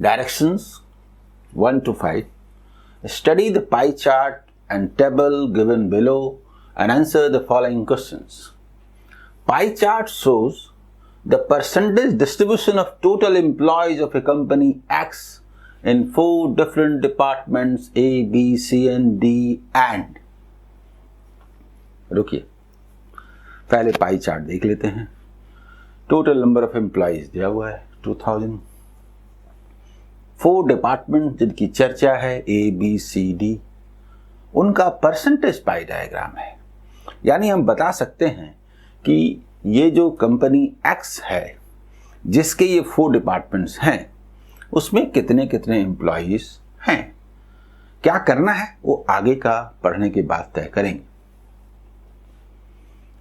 Directions 1 to 5. Study the pie chart and table given below and answer the following questions. Pie chart shows the percentage distribution of total employees of a company X in 4 different departments A, B, C and D and. रुकिए, पहले pie chart देख लेते हैं. Total number of employees दिया हुआ है 2000. 4 department जिनकी चर्चा है A, B, C, D, उनका परसेंटेज पाई डायग्राम है. यानी हम बता सकते हैं कि ये जो कंपनी X है जिसके ये 4 डिपार्टमेंट्स हैं उसमें कितने कितने एम्प्लॉइज हैं. क्या करना है वो आगे का पढ़ने के बाद तय करेंगे.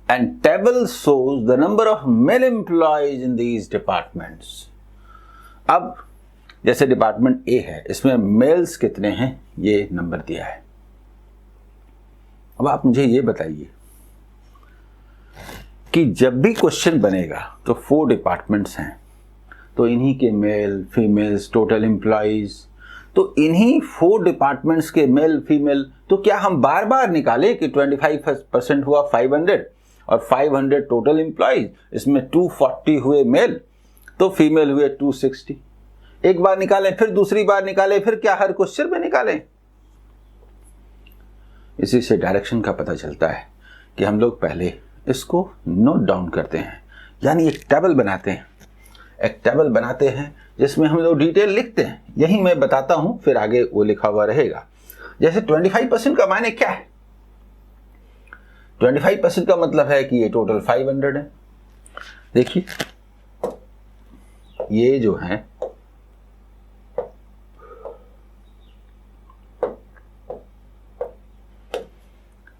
And table shows the number of male employees in these departments. अब जैसे डिपार्टमेंट A है, इसमें मेल्स कितने हैं ये नंबर दिया है. अब आप मुझे ये बताइए कि जब भी क्वेश्चन बनेगा तो 4 डिपार्टमेंट्स हैं, तो इन्हीं के मेल फीमेल्स टोटल एम्प्लॉइज, तो इन्हीं 4 डिपार्टमेंट्स के मेल फीमेल, तो क्या हम बार बार निकालें कि 25% हुआ 500 और 500 टोटल एम्प्लॉइज, इसमें 240 हुए मेल तो फीमेल हुए 260. एक बार निकालें फिर दूसरी बार निकालें, फिर क्या हर क्वेश्चन में निकालें. इसी से डायरेक्शन का पता चलता है कि हम लोग पहले इसको नोट डाउन करते हैं, यानी एक टेबल बनाते हैं. एक टेबल बनाते हैं जिसमें हम लोग डिटेल लिखते हैं. यही मैं बताता हूं, फिर आगे वो लिखा हुआ रहेगा. जैसे 25% का मायने क्या है. 25% का मतलब है कि ये टोटल 500 है. देखिए ये जो है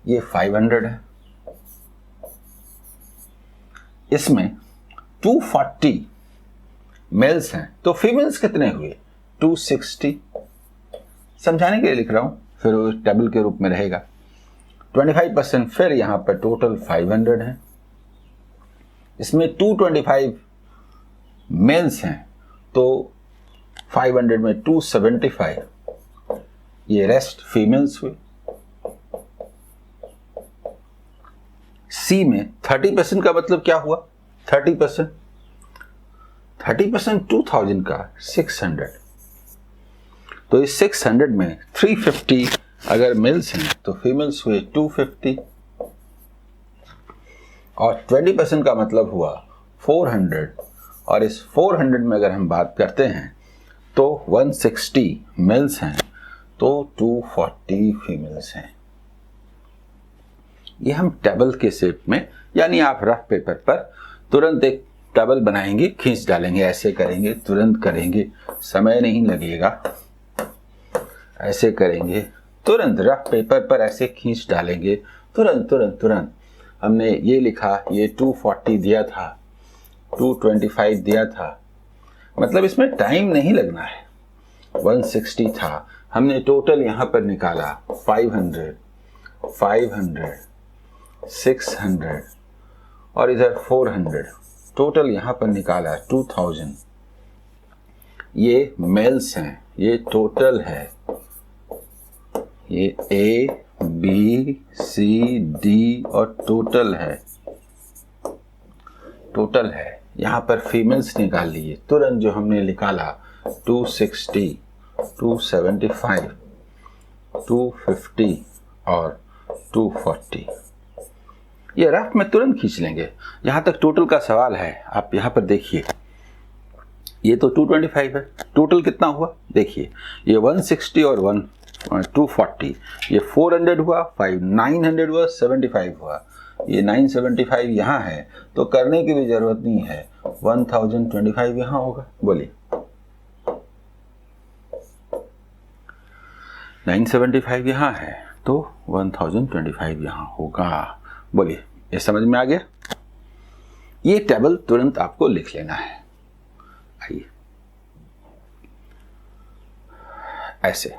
ये 500 है, इसमें 240 मेल्स हैं, तो फीमेल्स कितने हुए 260. समझाने के लिए लिख रहा हूं, फिर वो टेबल के रूप में रहेगा. 25% फिर यहां पर टोटल 500 है, इसमें 225 मेल्स हैं, तो 500 में 275 ये रेस्ट फीमेल्स हुए. सी में 30% का मतलब क्या हुआ 30% 2000 का 600, तो इस 600 में 350 अगर मेल्स हैं तो फीमेल्स हुए 250 और 20% का मतलब हुआ 400, और इस 400 में अगर हम बात करते हैं तो 160 मेल्स हैं तो 240 फीमेल्स हैं. ये हम टेबल के शेप में, यानी आप रफ पेपर पर तुरंत एक टेबल बनाएंगे, खींच डालेंगे, ऐसे करेंगे, तुरंत करेंगे, समय नहीं लगेगा. ऐसे करेंगे, तुरंत रफ पेपर पर ऐसे खींच डालेंगे, तुरंत तुरंत तुरंत. हमने ये लिखा, ये 240 दिया था, 225 दिया था, मतलब इसमें टाइम नहीं लगना है. 160 था, हमने टोटल यहां पर निकाला 500 600 और इधर 400, टोटल यहां पर निकाला 2000. ये मेल्स हैं, ये टोटल है, ये A, B, C, D और टोटल है. यहां पर फीमेल्स निकाल लिए, तुरंत जो हमने निकाला 260 275 250 और 240. ये रफ में तुरंत खींच लेंगे. यहां तक टोटल का सवाल है. आप यहां पर देखिए, ये तो 225 है, टोटल कितना हुआ देखिए, ये 160 और 240, ये 400 हुआ, 900 हुआ, 75 हुआ, ये 975 यहाँ है, तो करने की भी जरूरत नहीं है. 1025 यहाँ होगा. बोलिए 975 यहाँ है तो 1025 यहाँ होगा. बोलिए ये समझ में आ गया. ये टेबल तुरंत आपको लिख लेना है. आइए ऐसे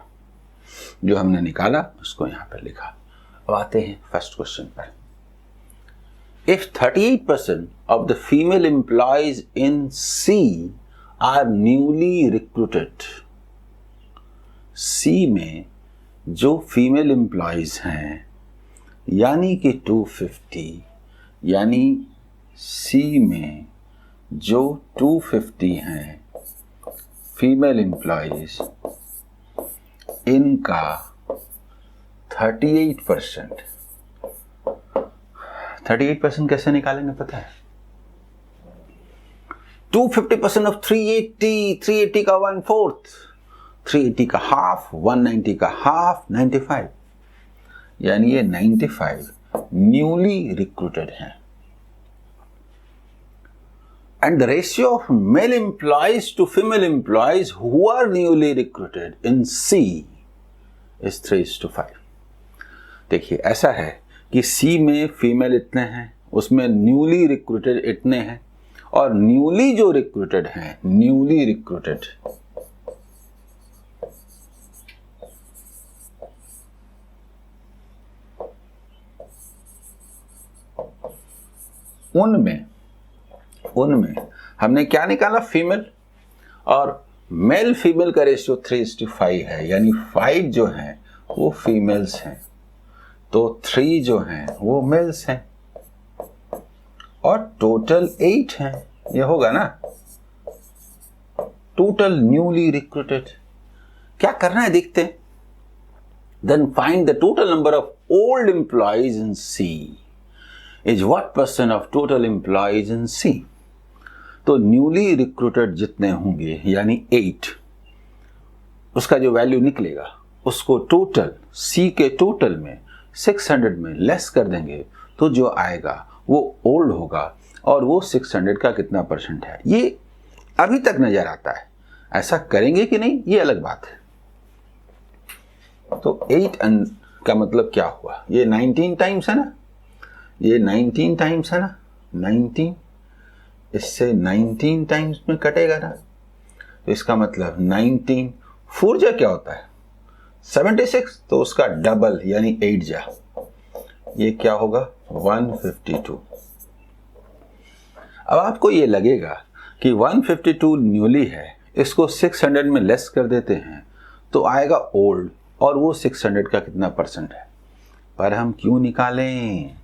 जो हमने निकाला उसको यहां पर लिखा. अब आते हैं फर्स्ट क्वेश्चन पर. If 38% of the female employees in C are newly recruited. C में जो फीमेल एम्प्लॉयज हैं यानी कि 250, यानी सी में जो 250 हैं फीमेल एम्प्लॉयज, इनका 38%। 38% कैसे निकालेंगे पता है? 250% ऑफ 380, 380 का 1/4, 380 का हाफ, 190 का हाफ, 95, यानी ये 95 न्यूली रिक्रूटेड हैं। And the ratio of male employees to female employees who are newly recruited in C is 3:5. देखिए ऐसा है कि C में फीमेल इतने हैं, उसमें न्यूली रिक्रूटेड इतने हैं, और न्यूली जो रिक्रूटेड हैं, न्यूली रिक्रूटेड उनमें हमने क्या निकाला? फीमेल, और मेल फीमेल का रेशियो 3:5 है, यानी 5 जो हैं वो फीमेल्स हैं, तो 3 जो हैं वो मेल्स हैं, और टोटल 8 हैं। ये होगा ना टोटल न्यूली रिक्रूटेड। क्या करना है देखते हैं। Then find the total number of old employees in C is what % of total employees in C. तो न्यूली रिक्रूटेड जितने होंगे यानी 8, उसका जो वैल्यू निकलेगा उसको टोटल सी के टोटल में 600 में लेस कर देंगे, तो जो आएगा वो ओल्ड होगा, और वो 600 का कितना % है ये अभी तक नजर आता है। ऐसा करेंगे कि नहीं ये अलग बात है। तो 8 का मतलब क्या हुआ? ये 19 टाइम्स है ना, ये 19 टाइम्स है ना, 19 इससे 19 टाइम्स में कटेगा ना, तो इसका मतलब 19 4 जा क्या होता है 76, तो उसका डबल यानी 8 जा, ये क्या होगा 152। अब आपको ये लगेगा कि 152 न्यूली है, इसको 600 में लेस कर देते हैं तो आएगा ओल्ड, और वो 600 का कितना % है। पर हम क्यों निकालें?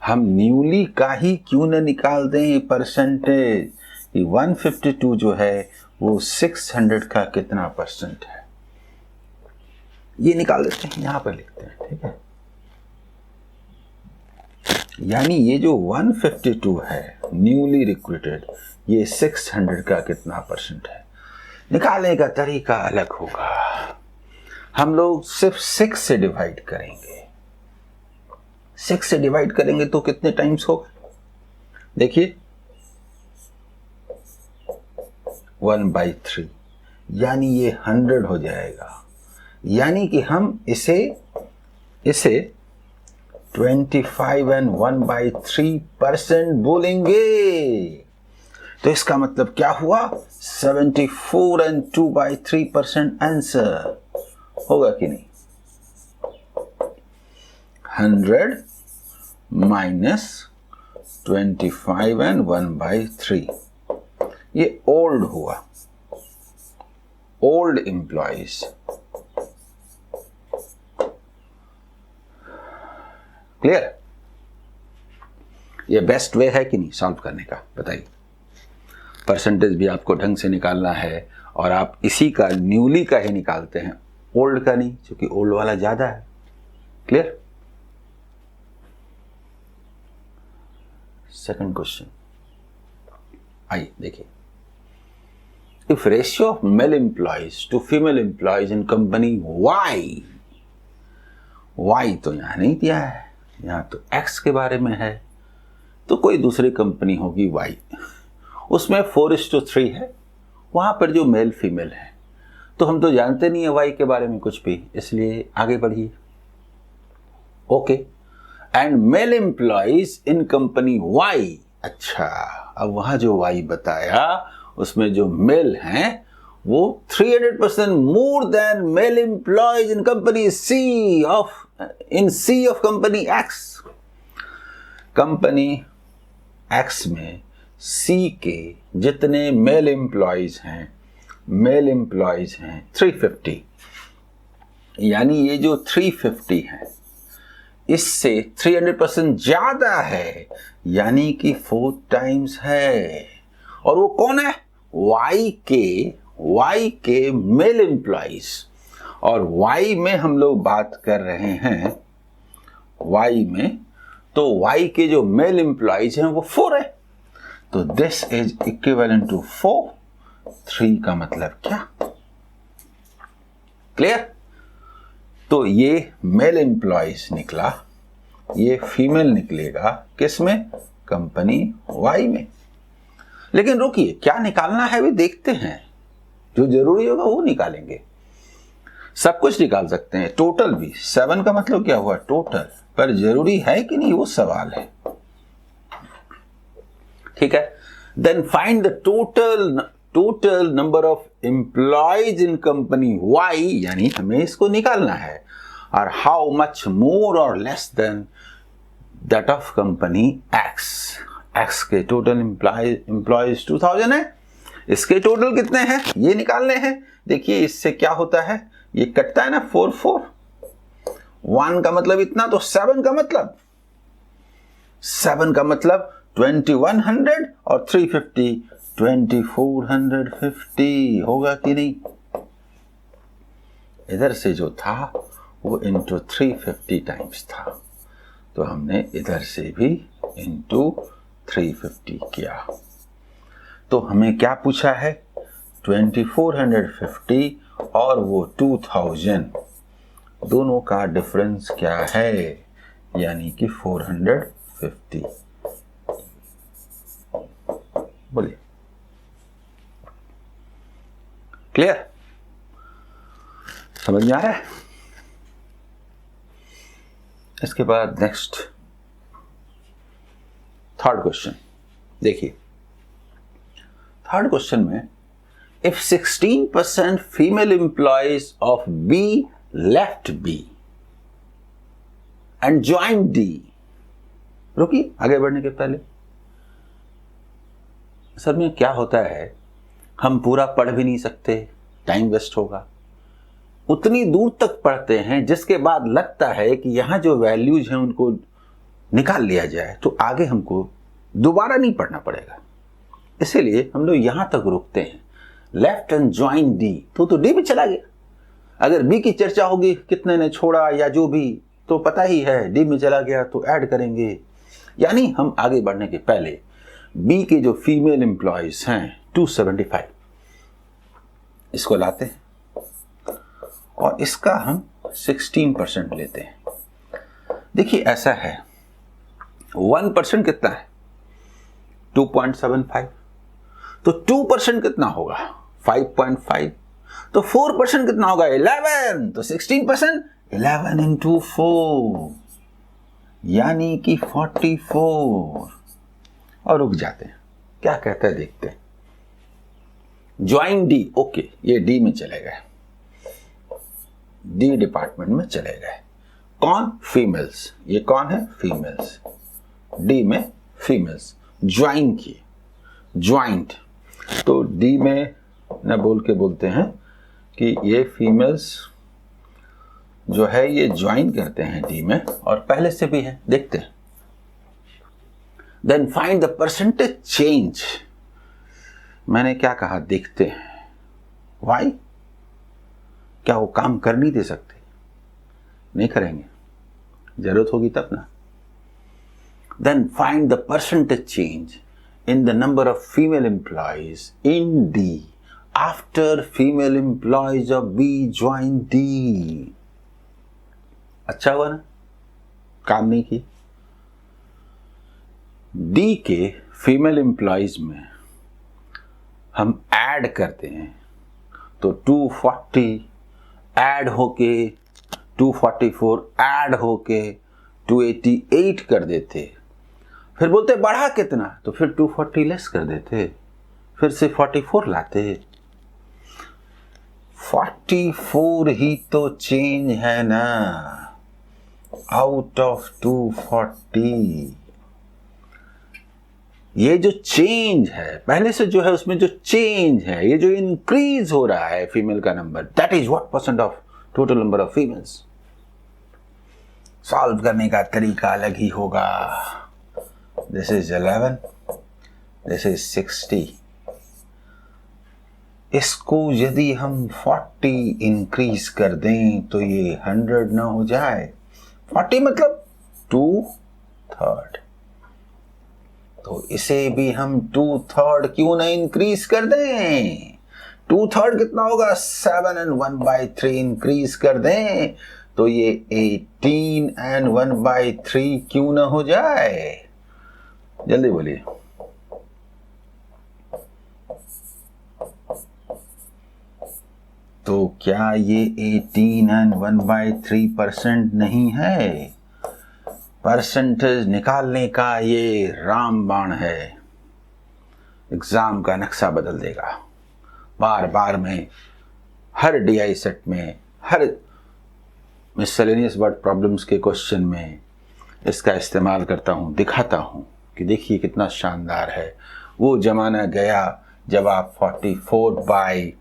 हम न्यूली का ही क्यों न निकाल दें परसेंटेज? 152 जो है वो 600 का कितना % है, ये निकाल देते हैं, यहां पर लिखते हैं, ठीक है। यानी ये जो 152 है न्यूली रिक्रूटेड, ये 600 का कितना % है। निकालने का तरीका अलग होगा। हम लोग सिर्फ 6 से डिवाइड करेंगे। 6 से डिवाइड करेंगे तो कितने टाइम्स होगा? देखिए 1/3, यानी ये 100 हो जाएगा। यानी कि हम इसे 25 and 1/3% बोलेंगे। तो इसका मतलब क्या हुआ? 74 and 2/3% आंसर होगा कि नहीं? 100 माइनस 25 and 1/3, ये ओल्ड हुआ, ओल्ड एम्प्लॉइज। क्लियर? ये बेस्ट वे है कि नहीं सॉल्व करने का? बताइए। परसेंटेज भी आपको ढंग से निकालना है, और आप इसी का न्यूली का ही निकालते हैं, ओल्ड का नहीं, क्योंकि ओल्ड वाला ज्यादा है। क्लियर? सेकंड क्वेश्चन आइए देखिए। If ratio of male employees to female employees in company Y तो यहां नहीं दिया है, यहां तो एक्स के बारे में है, तो कोई दूसरी कंपनी होगी वाई, उसमें 4:3 है, वहां पर जो मेल फीमेल है, तो हम तो जानते नहीं है वाई के बारे में कुछ भी, इसलिए आगे बढ़िए। Okay, and male employees in company Y. अच्छा, अब वहां जो वाई बताया उसमें जो मेल हैं वो 300% more than male employees in company C of company X. Company X में सी के जितने मेल एम्प्लॉयज हैं 350, यानी ये जो 350 है इससे 300% ज्यादा है, यानी कि 4 टाइम्स है। और वो कौन है? वाई के मेल एम्प्लॉयज। और वाई में हम लोग बात कर रहे हैं, वाई में तो वाई के जो मेल एम्प्लॉयज हैं वो 4 है, तो दिस इज इक्विवेलेंट टू 4। 3 का मतलब क्या? क्लियर? तो ये मेल एम्प्लॉयज निकला, ये फीमेल निकलेगा किस में? कंपनी वाई में। लेकिन रुकिए, क्या निकालना है भी देखते हैं, जो जरूरी होगा वो निकालेंगे। सब कुछ निकाल सकते हैं, टोटल भी। 7 का मतलब क्या हुआ? टोटल। पर जरूरी है कि नहीं वो सवाल है। ठीक है, then find the total number of employees in company Y, यानी हमें इसको निकालना है। और हाउ मच मोर और less than that of company x के टोटल एम्प्लॉयज 2000 है, इसके टोटल कितने हैं ये निकालने हैं। देखिए इससे क्या होता है, ये कटता है ना 4 1 का मतलब इतना, तो 7 का मतलब 2100 और 350 2450 होगा कि नहीं? इधर से जो था वो इंटू 350 टाइम्स था, तो हमने इधर से भी इंटू 350 किया। तो हमें क्या पूछा है? 2450 और वो 2000, दोनों का डिफरेंस क्या है? यानी कि 450। बोलिए, क्लियर? समझ में आ रहा है? इसके बाद नेक्स्ट थर्ड क्वेश्चन देखिए। थर्ड क्वेश्चन में if 16% female employees of B left B and join D. रुकिए, आगे बढ़ने के पहले सर में क्या होता है, हम पूरा पढ़ भी नहीं सकते, टाइम वेस्ट होगा। उतनी दूर तक पढ़ते हैं जिसके बाद लगता है कि यहां जो वैल्यूज हैं उनको निकाल लिया जाए तो आगे हमको दोबारा नहीं पढ़ना पड़ेगा। इसीलिए हम लोग यहां तक रुकते हैं। लेफ्ट एंड ज्वाइन डी, तो डी भी चला गया। अगर बी की चर्चा होगी कितने ने छोड़ा या जो भी, तो पता ही है डी में चला गया तो ऐड करेंगे। यानी हम आगे बढ़ने के पहले बी के जो फीमेल एम्प्लॉयज हैं 275, इसको लाते हैं और इसका हम 16% लेते हैं। देखिए ऐसा है, 1% कितना है? 2.75, तो 2% कितना होगा? 5.5, तो 4% कितना होगा? 11, तो 16% 11 इंटू 4 यानी कि 44। और रुक जाते हैं, क्या कहता है देखते हैं। ज्वाइन डी, ओके, ये डी में चले गए, डी डिपार्टमेंट में चले गए। कौन? फीमेल्स। ये कौन है? फीमेल्स। डी में फीमेल्स ज्वाइन किए, ज्वाइंट। तो डी में न बोल के बोलते हैं कि ये फीमेल्स जो है ये ज्वाइन करते हैं डी में, और पहले से भी है, देखते हैं। Then find the percentage change. मैंने क्या कहा? देखते हैं। वाई? क्या वो काम कर नहीं दे सकते? नहीं करेंगे, जरूरत होगी तब ना। Then find the percentage change in the number of female employees in D after female employees of B join D. अच्छा हुआ ना, काम नहीं की। डी के फीमेल एम्प्लॉयज में हम ऐड करते हैं, तो 240 ऐड होके 244 ऐड होके 288 कर देते। फिर बोलते बढ़ा कितना, तो फिर 240 लेस कर देते, फिर से 44 लाते। 44 ही तो चेंज है ना, आउट ऑफ 240। ये जो चेंज है पहले से जो है उसमें जो चेंज है, ये जो इंक्रीज हो रहा है फीमेल का number, that is what percent of total number of females. Solve करने का तरीका अलग ही होगा। This is 11, this is 60। इसको यदि हम 40 इंक्रीज कर दें तो ये 100 ना हो जाए। 40 मतलब 2/3, तो इसे भी हम 2/3 क्यों ना इंक्रीज कर दें। 2/3 कितना होगा, 7 and 1/3 इंक्रीज कर दें तो ये 18 and 1/3 क्यों ना हो जाए। जल्दी बोलिए। तो क्या ये 18 and 1/3% नहीं है? परसेंटेज निकालने का ये रामबाण है, एग्जाम का नक्शा बदल देगा। बार बार में हर DI सेट में, हर मिसलेनियस वर्ड प्रॉब्लम्स के क्वेश्चन में इसका इस्तेमाल करता हूँ, दिखाता हूँ कि देखिए कितना शानदार है। वो जमाना गया जब आप 44/240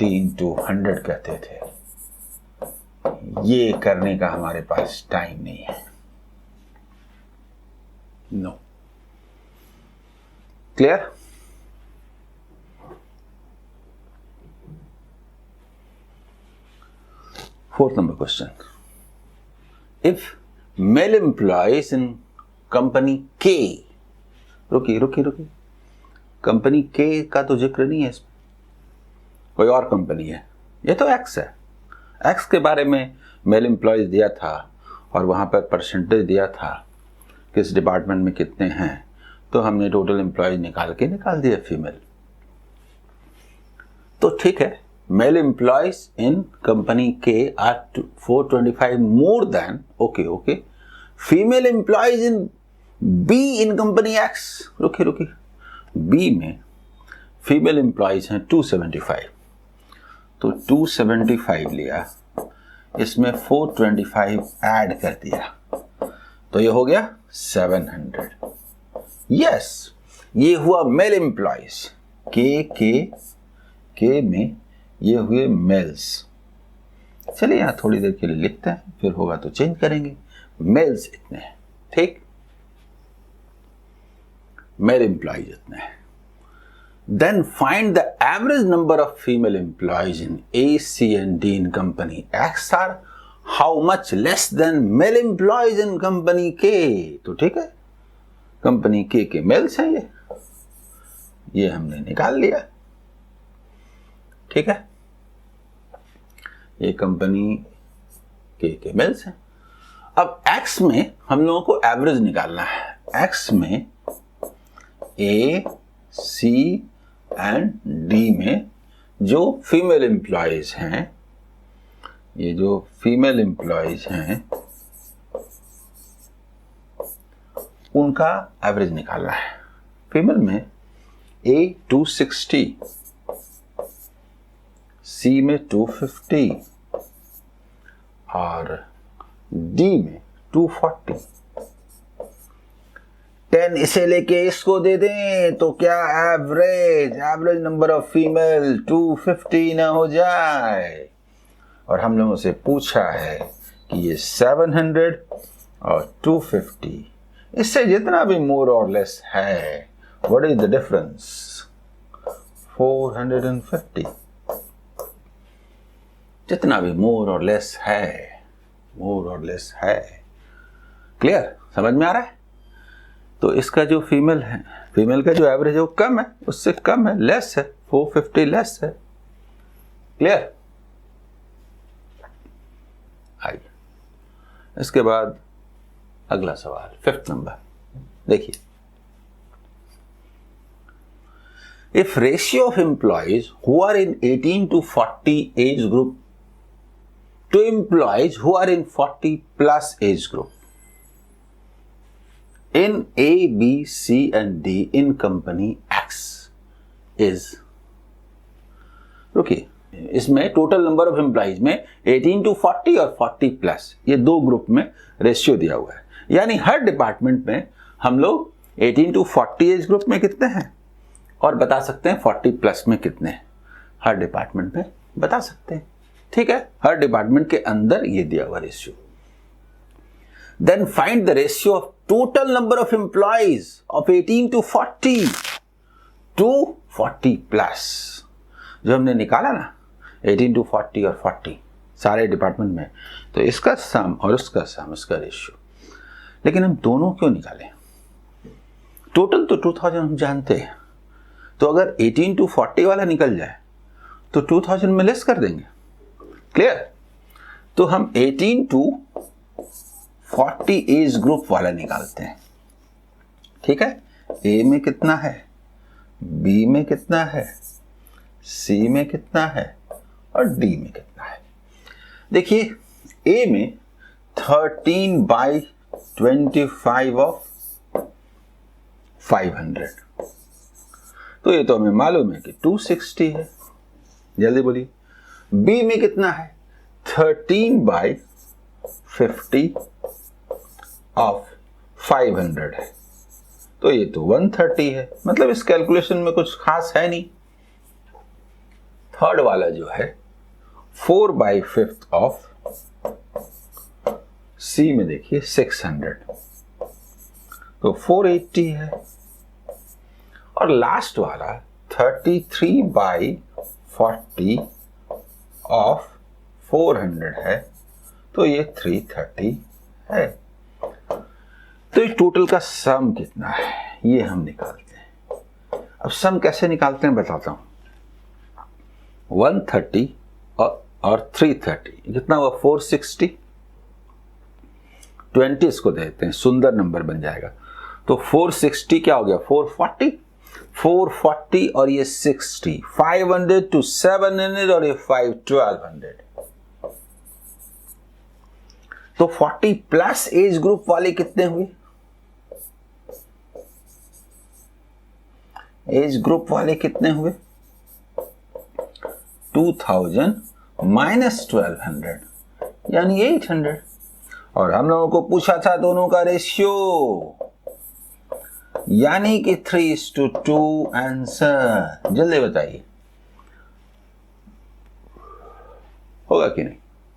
into 100 कहते थे। ये करने का हमारे पास टाइम नहीं है। No, clear? Fourth number question. If male employees in company K, रुकी, कंपनी K का तो जिक्र नहीं है इसमें, कोई और कंपनी है। ये तो X है। X के बारे में मेल एम्प्लॉयज दिया था और वहाँ पर परसेंटेज दिया था किस डिपार्टमेंट में कितने हैं, तो हमने टोटल एम्प्लॉयज निकाल दिया फीमेल। तो ठीक है, मेल एम्प्लॉयज इन कंपनी के are 425 more than, okay, female employees in B in company X, रुकी, बी में फीमेल एम्प्लॉयज हैं 275, तो 275 लिया, इसमें 425 ऐड कर दिया, तो ये हो गया 700। यस, ये हुआ मेल एम्प्लॉयज के में ये हुए मेल्स। चलिए यहां थोड़ी देर के लिए लिखते हैं, फिर होगा तो चेंज करेंगे। मेल्स इतने हैं, ठीक, मेल एम्प्लॉयज इतने हैं। Then find the average number of female employees in A, C and D in company X are how much less than male employees in company K। तो ठीक है, कंपनी K के mails हैं ये हमने निकाल लिया, ठीक है, ये कंपनी K के मेल्स हैं। अब X में हम लोगों को एवरेज निकालना है। X में A, C एंड D में जो फीमेल एम्प्लॉयज हैं, ये जो फीमेल एम्प्लॉयज हैं उनका एवरेज निकालना है। फीमेल में A 260, C में 250 और D में 240। 10 इसे लेके इसको दे दें तो क्या एवरेज नंबर ऑफ फीमेल 250 ना हो जाए। और हम लोगों से पूछा है कि ये 700 और 250, इससे जितना भी मोर और लेस है, व्हाट इज द डिफरेंस, 450। जितना भी मोर और लेस है, क्लियर, समझ में आ रहा है। तो इसका जो फीमेल है, फीमेल का जो एवरेज है वो कम है, उससे कम है, लेस है, 450 लेस है, क्लियर। आइए इसके बाद अगला सवाल, 5th नंबर देखिए। If ratio of employees who are in 18 to 40 age group to employees who are in 40+ age group in A, B, C and D in company X is, रुकिए, इसमें total number of employees में 18 to 40 और 40+, ये दो group में ratio दिया हुआ है। यानी हर डिपार्टमेंट में हम लोग 18 to 40 एज ग्रुप में कितने हैं और बता सकते हैं 40 प्लस में कितने हैं, हर डिपार्टमेंट में बता सकते हैं। ठीक है, हर डिपार्टमेंट के अंदर ये दिया हुआ ratio. Then find the ratio of total number of employees of 18 to 40 to 40 plus. जो हमने निकाला ना 18 to 40 और 40 सारे डिपार्टमेंट में, तो इसका सम और उसका सम, इसका रेशियो। लेकिन हम दोनों क्यों निकालें? टोटल तो 2000 हम जानते हैं, तो अगर 18 to 40 वाला निकल जाए तो 2000 में लेस कर देंगे। क्लियर? तो हम 18 to 40 एज ग्रुप वाला निकालते हैं। ठीक है, ए में कितना है, बी में कितना है, सी में कितना है और डी में कितना है। देखिए ए में 13/25 ऑफ 500, तो ये तो हमें मालूम है कि 260 है। जल्दी बोलिए। बी में कितना है, 13/50 ऑफ 500 है, तो ये तो 130 है। मतलब इस कैलकुलेशन में कुछ खास है नहीं। थर्ड वाला जो है 4/5 ऑफ सी में देखिए 600, तो 480 है। और लास्ट वाला 33/40 ऑफ 400 है, तो ये 330 है। तो इस टोटल का सम कितना है ये हम निकालते हैं। अब सम कैसे निकालते हैं बताता हूं। 130 और 330 कितना हुआ, 460। 20 इसको देते हैं, सुंदर नंबर बन जाएगा। तो 460 क्या हो गया, 440 और ये 60, 500 to 700 और ये 1200। तो 40 प्लस एज ग्रुप वाले कितने हुए, एज ग्रुप वाले कितने हुए, 2000 माइनस 1200 यानी 800। और हम लोगों को पूछा था दोनों का रेशियो, यानी कि 3:2 आंसर। जल्दी बताइए होगा कि नहीं।